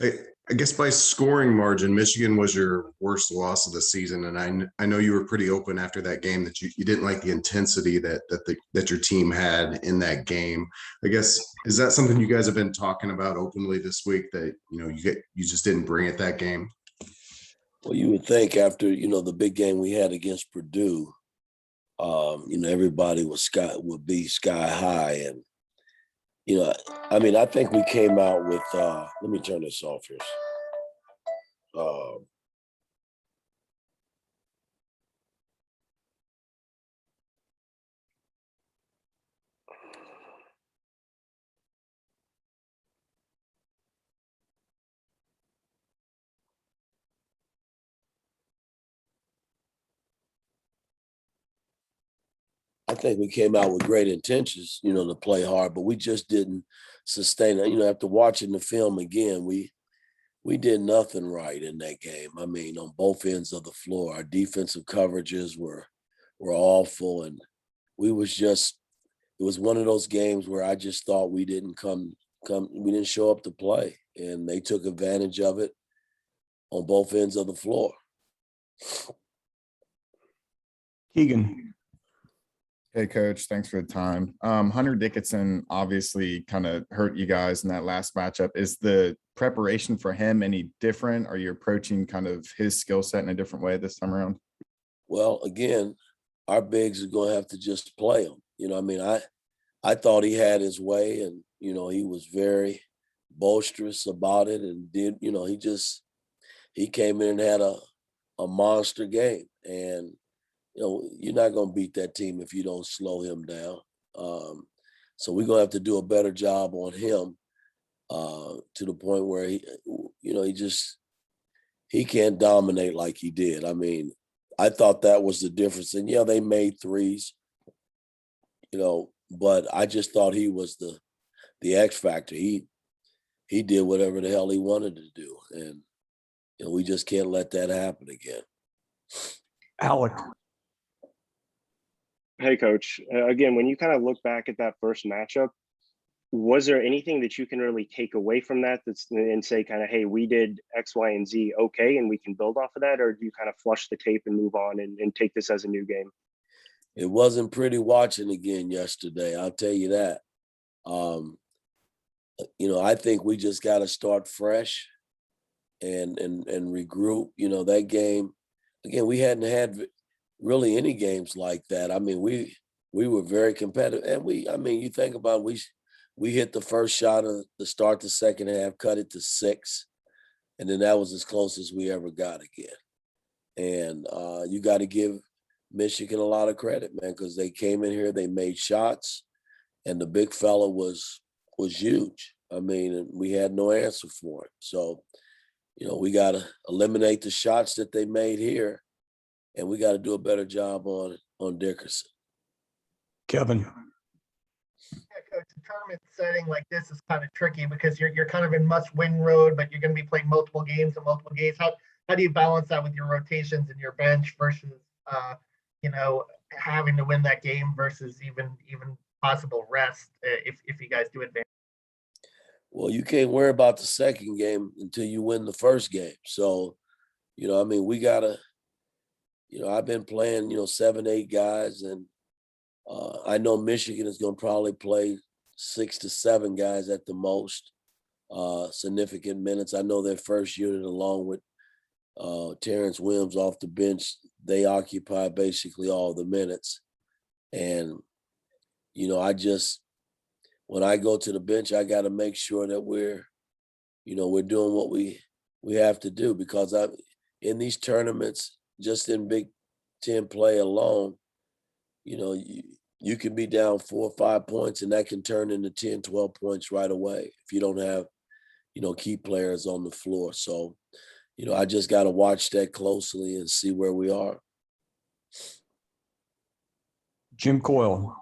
I, I guess by scoring margin, Michigan was your worst loss of the season, and I know you were pretty open after that game that you didn't like the intensity that your team had in that game. I guess is that something you guys have been talking about openly this week that you just didn't bring it that game? Well, you would think after the big game we had against Purdue, everybody would be sky high, and I think we came out with. Let me turn this off here. I think we came out with great intentions, to play hard, but we just didn't sustain it. After watching the film again, we did nothing right in that game. I mean, on both ends of the floor, our defensive coverages were awful, and it was one of those games where I just thought we didn't we didn't show up to play, and they took advantage of it on both ends of the floor. Keegan. Hey, Coach, thanks for the time. Hunter Dickinson obviously kind of hurt you guys in that last matchup. Is the preparation for him any different? Are you approaching kind of his skill set in a different way this time around? Well, again, our bigs are going to have to just play him. I thought he had his way, and, he was very boisterous about it and did, he came in and had a monster game. And, you're not going to beat that team if you don't slow him down. So we're going to have to do a better job on him to the point where he can't dominate like he did. I mean, I thought that was the difference. And yeah, they made threes, but I just thought he was the X factor. He did whatever the hell he wanted to do. And, we just can't let that happen again. Alec. Hey, Coach. Again, when you kind of look back at that first matchup, was there anything that you can really take away from that and say kind of, hey, we did X, Y, and Z okay, and we can build off of that? Or do you kind of flush the tape and move on and take this as a new game? It wasn't pretty watching again yesterday, I'll tell you that. I think we just got to start fresh and regroup. That game, again, we hadn't had really any games like that. I mean, we were very competitive, and you think about it, we hit the first shot of the start the second half, cut it to 6, and then that was as close as we ever got again. And you got to give Michigan a lot of credit, man, because they came in here, they made shots, and the big fella was huge. I mean, we had no answer for it. So, we got to eliminate the shots that they made here, and we got to do a better job on Dickinson. Kevin. Yeah, Coach, a tournament setting like this is kind of tricky because you're kind of in must-win road, but you're going to be playing multiple games. How do you balance that with your rotations and your bench versus having to win that game versus even possible rest if you guys do advance? Well, you can't worry about the second game until you win the first game. So, we gotta. I've been playing, 7, 8 guys, and I know Michigan is going to probably play 6 to 7 guys at the most, significant minutes. I know their first unit, along with Terrence Williams off the bench, they occupy basically all the minutes. And, when I go to the bench, I got to make sure that we're doing what we have to do, because in these tournaments, just in Big Ten play alone, you can be down 4 or 5 points, and that can turn into 10, 12 points right away if you don't have, key players on the floor. So, I just got to watch that closely and see where we are. Jim Coyle.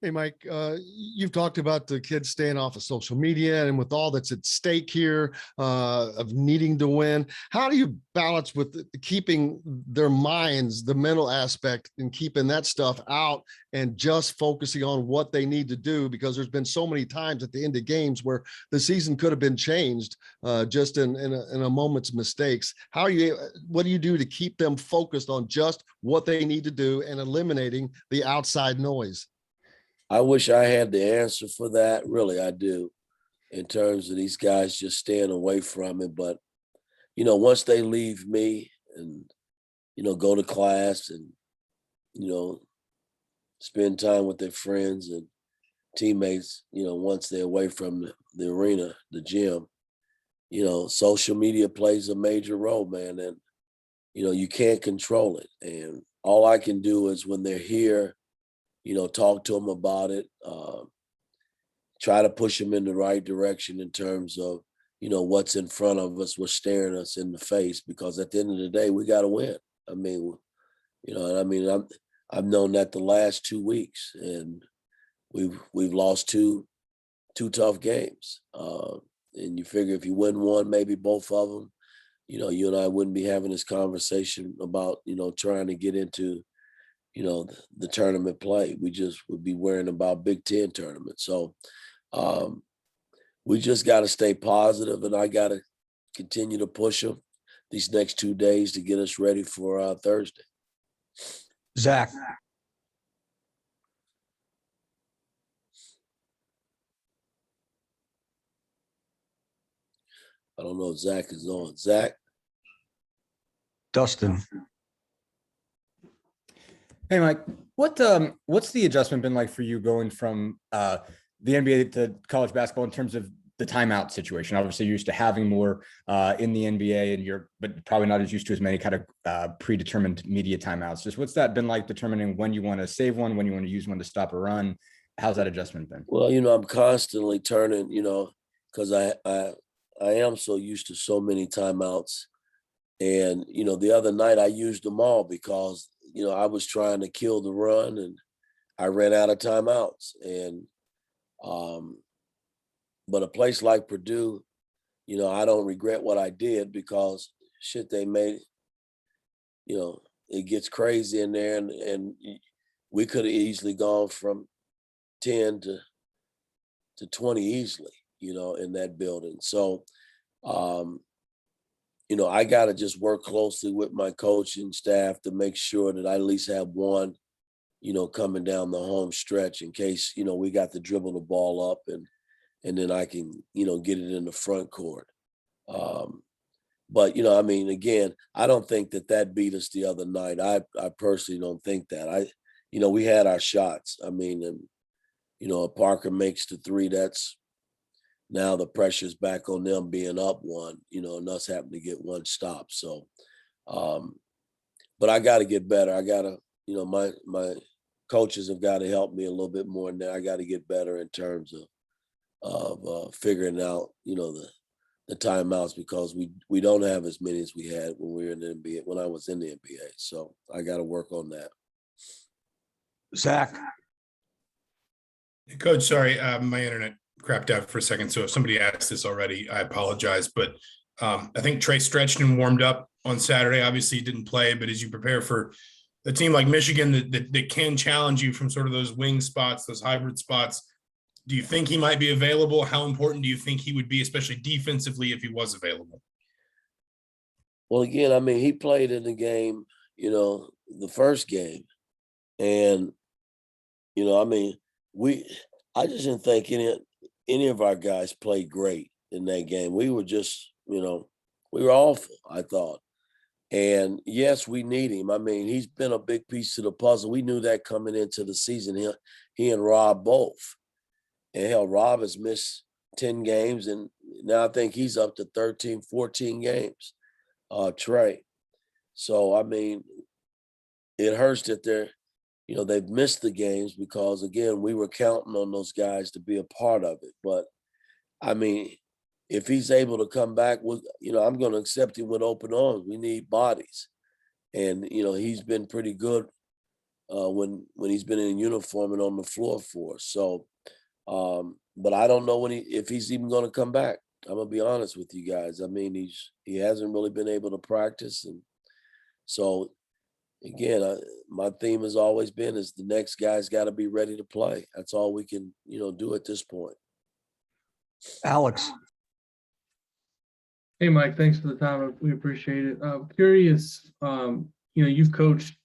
Hey, Mike, you've talked about the kids staying off of social media and with all that's at stake here of needing to win. How do you balance with keeping their minds, the mental aspect, and keeping that stuff out and just focusing on what they need to do? Because there's been so many times at the end of games where the season could have been changed just in a moment's mistakes. What do you do to keep them focused on just what they need to do and eliminating the outside noise? I wish I had the answer for that. Really, I do, in terms of these guys just staying away from it. But, once they leave me and, go to class and, spend time with their friends and teammates, once they're away from the arena, the gym, social media plays a major role, man. And, you can't control it. And all I can do is when they're here, talk to them about it, try to push them in the right direction in terms of, what's in front of us, what's staring us in the face, because at the end of the day, we got to win. I mean, I've known that the last 2 weeks, and we've lost two tough games. And you figure if you win one, maybe both of them, you and I wouldn't be having this conversation about, trying to get into, the tournament play. We just would be worrying about Big Ten tournament. So we just got to stay positive, and I got to continue to push them these next 2 days to get us ready for Thursday. Zach. I don't know if Zach is on. Zach? Dustin. Hey, Mike, what's the adjustment been like for you going from the NBA to college basketball in terms of the timeout situation? Obviously, you're used to having more in the NBA, but probably not as used to as many kind of predetermined media timeouts. Just what's that been like determining when you want to save one, when you want to use one to stop a run? How's that adjustment been? Well, I'm constantly turning, because I am so used to so many timeouts. And, the other night I used them all because, I was trying to kill the run and I ran out of timeouts. And, but a place like Purdue, I don't regret what I did because shit, they made, it gets crazy in there, and we could have easily gone from 10 to 20 easily, in that building. So, I got to just work closely with my coaching staff to make sure that I at least have one, coming down the home stretch in case, we got to dribble the ball up and then I can, get it in the front court. But, again, I don't think that beat us the other night. I personally don't think that. We had our shots. If Parker makes the three, that's now the pressure's back on them being up one, and us having to get one stop. So, but I got to get better. I got to, my coaches have got to help me a little bit more, and then I got to get better in terms of figuring out, the timeouts, because we don't have as many as we had when we were in the NBA, when I was in the NBA. So I got to work on that. Zach. Coach, sorry, my internet crapped out for a second. So if somebody asked this already, I apologize. But I think Trey stretched and warmed up on Saturday. Obviously, he didn't play, but as you prepare for a team like Michigan that can challenge you from sort of those wing spots, those hybrid spots, do you think he might be available? How important do you think he would be, especially defensively, if he was available? Well, again, he played in the game, the first game. And, I just didn't think any of our guys played great in that game. We were just, we were awful, I thought. And yes, we need him. He's been a big piece of the puzzle. We knew that coming into the season. He and Rob both. And hell, Rob has missed 10 games, and now I think he's up to 13, 14 games, Trey. So, it hurts that they've missed the games because, again, we were counting on those guys to be a part of it. But, if he's able to come back, I'm going to accept him with open arms. We need bodies. And, he's been pretty good, when he's been in uniform and on the floor for us. So, but I don't know if he's even going to come back. I'm gonna be honest with you guys. I mean, he hasn't really been able to practice, and so again, my theme has always been is the next guy's got to be ready to play. That's all we can do at this point. Alex. Hey, Mike, thanks for the time. We appreciate it. Curious, you've coached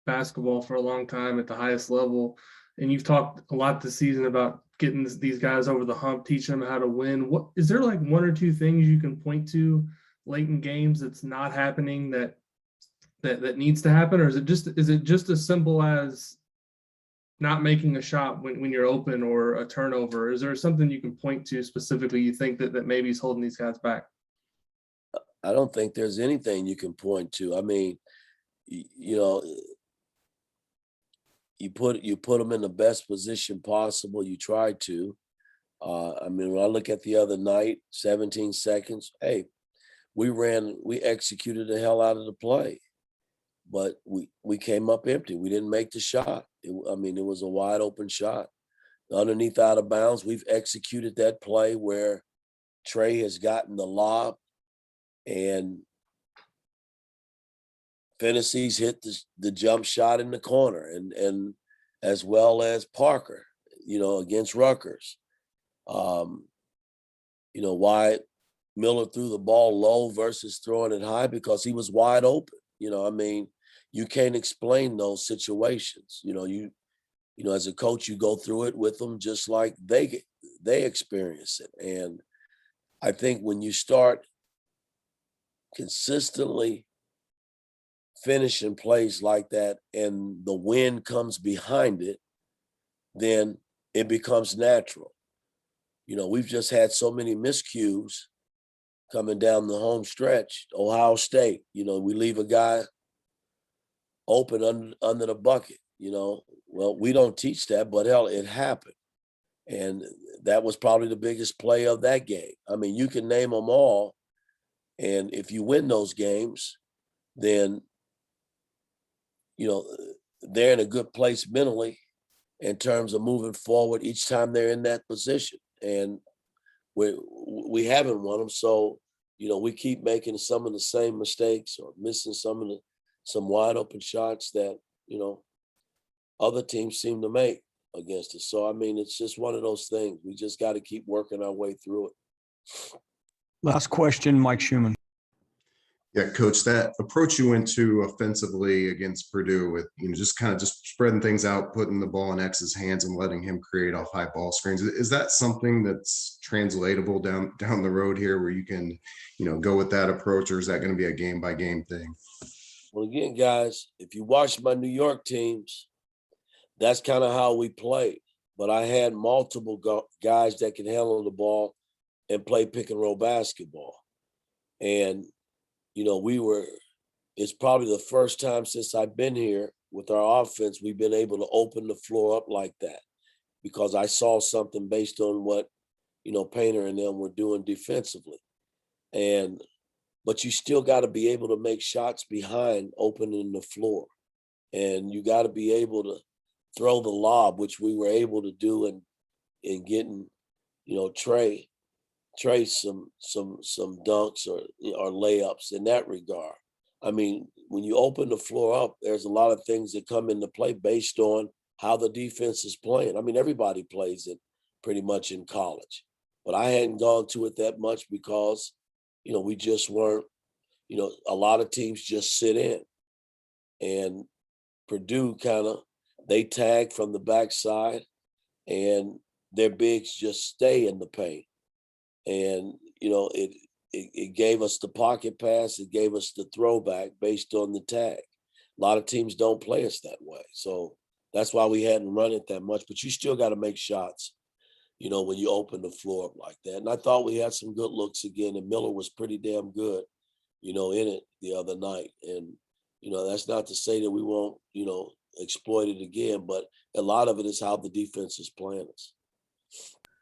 basketball for a long time at the highest level, and you've talked a lot this season about getting these guys over the hump, teaching them how to win. What is there like one or two things you can point to late in games that's not happening that needs to happen, or is it just as simple as not making a shot when you're open or a turnover? Is there something you can point to specifically you think that maybe is holding these guys back? I don't think there's anything you can point to. I mean, you put them in the best position possible. You try to. I mean, when I look at the other night, 17 seconds. Hey, we executed the hell out of the play, but we came up empty. We didn't make the shot. It was a wide open shot, underneath out of bounds. We've executed that play where Trey has gotten the lob, and Fennessy's hit the jump shot in the corner, and as well as Parker, against Rutgers. Why Miller threw the ball low versus throwing it high, because he was wide open. You can't explain those situations. As a coach, you go through it with them just like they experience it. And I think when you start consistently finishing plays like that and the win comes behind it, then it becomes natural. We've just had so many miscues coming down the home stretch. Ohio State, we leave a guy open under the bucket, Well, we don't teach that, but hell, it happened. And that was probably the biggest play of that game. I mean, you can name them all. And if you win those games, then, they're in a good place mentally in terms of moving forward each time they're in that position. And we haven't won them. So, we keep making some of the same mistakes or missing some wide open shots that, other teams seem to make against us. So, I mean, it's just one of those things. We just got to keep working our way through it. Last question, Mike Schumann. Yeah, Coach, that approach you went to offensively against Purdue with, just kind of just spreading things out, putting the ball in X's hands and letting him create off high ball screens. Is that something that's translatable down the road here where you can, go with that approach, or is that going to be a game by game thing? Well, again, guys, if you watch my New York teams, that's kind of how we played. But I had multiple guys that can handle the ball and play pick and roll basketball. And it's probably the first time since I've been here with our offense, we've been able to open the floor up like that, because I saw something based on what, Painter and them were doing defensively. But you still got to be able to make shots behind opening the floor. And you got to be able to throw the lob, which we were able to do in getting, Trey some dunks or layups in that regard. I mean, when you open the floor up, there's a lot of things that come into play based on how the defense is playing. I mean, everybody plays it pretty much in college, but I hadn't gone to it that much because, we just weren't, a lot of teams just sit in, and Purdue they tag from the backside and their bigs just stay in the paint. And, it gave us the pocket pass. It gave us the throwback based on the tag. A lot of teams don't play us that way. So that's why we hadn't run it that much. But you still got to make shots, when you open the floor up like that. And I thought we had some good looks again. And Miller was pretty damn good, in it the other night. And, that's not to say that we won't, exploit it again. But a lot of it is how the defense is playing us.